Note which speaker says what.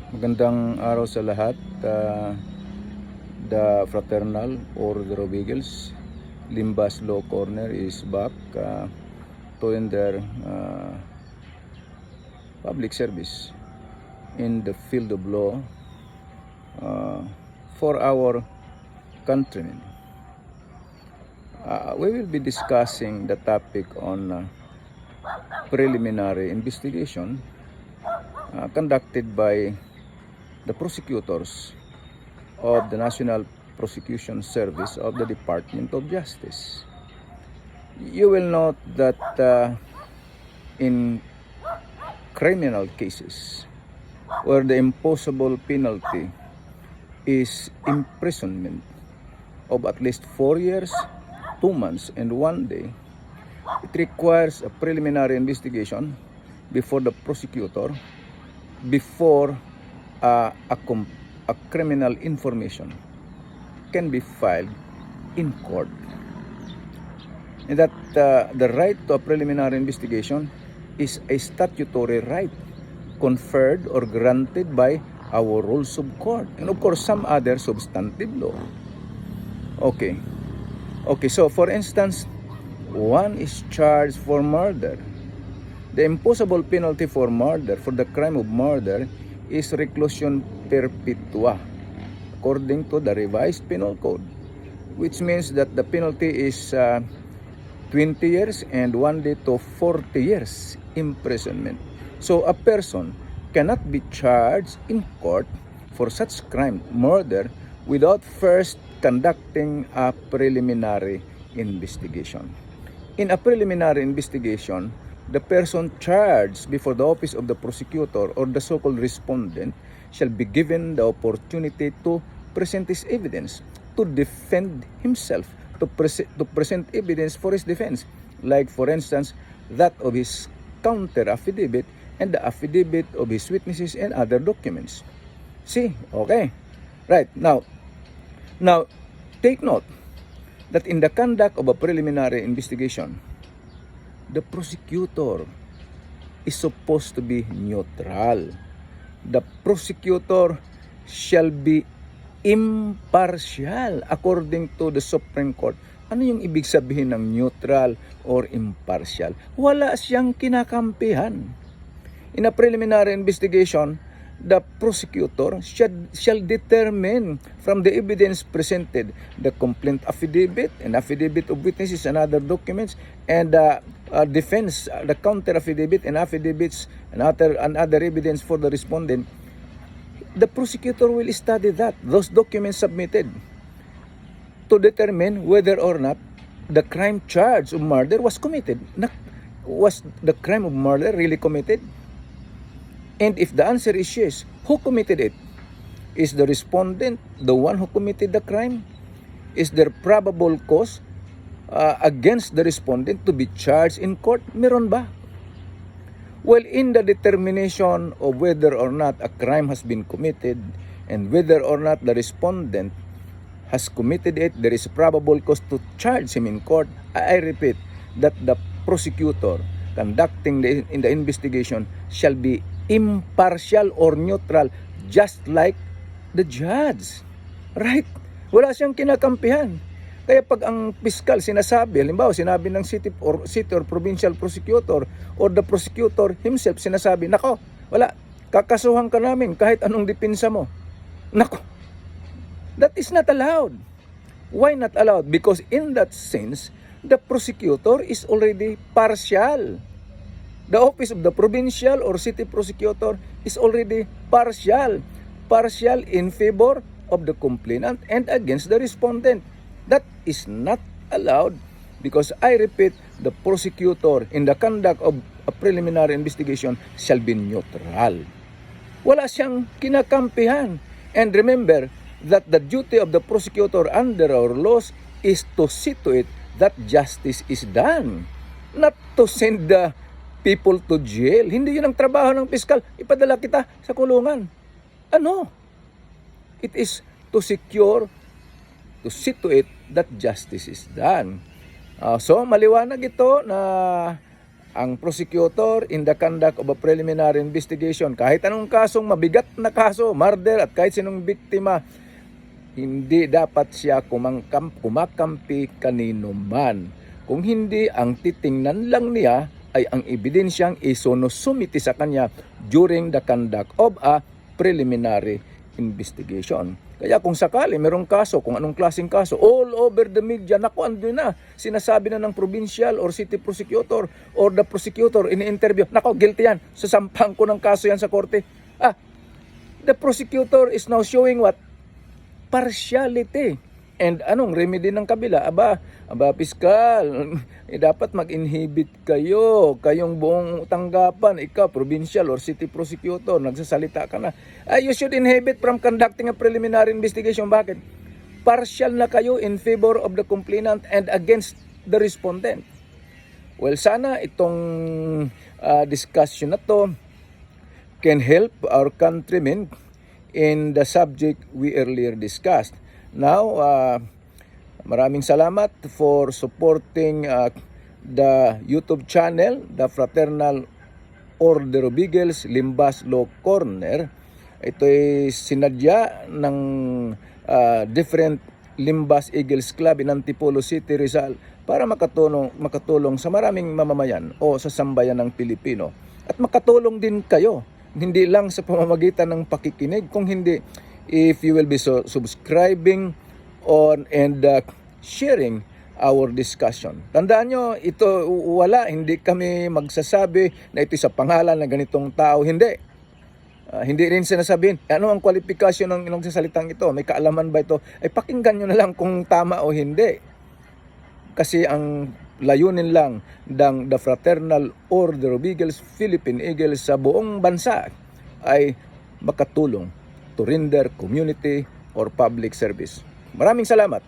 Speaker 1: Magandang araw sa lahat. The Fraternal or the Robigels, Limbas Law Corner is back to end their public service in the field of law for our countrymen. We will be discussing the topic on preliminary investigation conducted by the prosecutors of the National Prosecution Service of the Department of Justice. You will note that in criminal cases where the imposable penalty is imprisonment of at least 4 years, 2 months, and 1 day, it requires a preliminary investigation before the prosecutor before a criminal information can be filed in court. And that the right to a preliminary investigation is a statutory right conferred or granted by our rules of court and of course some other substantive law. Okay, so for instance, one is charged for murder. The imposable penalty for murder, for the crime of murder, is reclusion perpetua according to the revised penal code, which means that the penalty is 20 years and 1 day to 40 years imprisonment. So a person cannot be charged in court for such crime, murder, without first conducting a preliminary investigation. In a preliminary investigation, the person charged before the office of the prosecutor or the so-called respondent shall be given the opportunity to present his evidence, to defend himself, to present evidence for his defense, like for instance that of his counter affidavit and the affidavit of his witnesses and other documents. See, okay, right, now take note that in the conduct of a preliminary investigation, the prosecutor is supposed to be neutral. The prosecutor shall be impartial according to the Supreme Court. Ano yung ibig sabihin ng neutral or impartial? Wala siyang kinakampihan. In a preliminary investigation, the prosecutor shall determine from the evidence presented, the complaint affidavit and affidavit of witnesses and other documents, and defense, the counter affidavit and affidavits and other evidence for the respondent. The prosecutor will study those documents submitted to determine whether or not the crime charge of murder was committed. Was the crime of murder really committed? And if the answer is yes, who committed it? Is the respondent the one who committed the crime? Is there probable cause against the respondent to be charged in court? Meron ba? Well, in the determination of whether or not a crime has been committed and whether or not the respondent has committed it, there is probable cause to charge him in court. I repeat that the prosecutor conducting the investigation shall be impartial or neutral, just like the judge. Right? Wala siyang kinakampihan. Kaya pag ang piskal sinasabi, halimbawa sinabi ng city or provincial prosecutor or the prosecutor himself sinasabi, nako, wala, kakasuhan ka namin kahit anong depensa mo. Nako, that is not allowed. Why not allowed? Because in that sense, the prosecutor is already partial. The office of the provincial or city prosecutor is already partial in favor of the complainant and against the respondent. That is not allowed because, I repeat, the prosecutor in the conduct of a preliminary investigation shall be neutral. Wala siyang kinakampihan. And remember that the duty of the prosecutor under our laws is to see to it that justice is done, not to send the people to jail. Hindi yun ang trabaho ng piskal. Ipadala kita sa kulungan. Ano? It is to secure, to see to it that justice is done. So, maliwanag ito na ang prosecutor in the conduct of a preliminary investigation, kahit anong kasong mabigat na kaso, murder at kahit sinong biktima, hindi dapat siya kumakampi kanino man. Kung hindi, ang titingnan lang niya ay ang ebidensyang isunusumiti sa kanya during the conduct of a preliminary investigation. Kaya kung sakali merong kaso, kung anong klaseng kaso, all over the media, naku, andun na, sinasabi na ng provincial or city prosecutor or the prosecutor ini-interview, naku, guilty yan, sasampahan ko ng kaso yan sa korte. The prosecutor is now showing what? Partiality. And anong remedy ng kabila? Aba, piskal, dapat mag-inhibit kayo, kayong buong tanggapan, ikaw, provincial or city prosecutor, nagsasalita ka na. You should inhibit from conducting a preliminary investigation. Bakit? Partial na kayo in favor of the complainant and against the respondent. Well, sana itong discussion na to can help our countrymen in the subject we earlier discussed. Now, maraming salamat for supporting the YouTube channel, the Fraternal Order of Eagles, Limbas Law Corner. Ito ay sinadya ng different Limbas Eagles Club in Antipolo City, Rizal para makatulong sa maraming mamamayan o sa sambayan ng Pilipino. At makatulong din kayo, hindi lang sa pamamagitan ng pakikinig, kung hindi, if you will be subscribing on and sharing our discussion. Tandaan nyo, ito hindi kami magsasabi na ito sa pangalan ng ganitong tao. Hindi. Hindi rin sinasabihin, ano ang kwalifikasyon ng sasalitang ito? May kaalaman ba ito? Ay pakinggan nyo na lang kung tama o hindi. Kasi ang layunin lang ng the Fraternal Order of Eagles, Philippine Eagles sa buong bansa ay makatulong to render community or public service. Maraming salamat.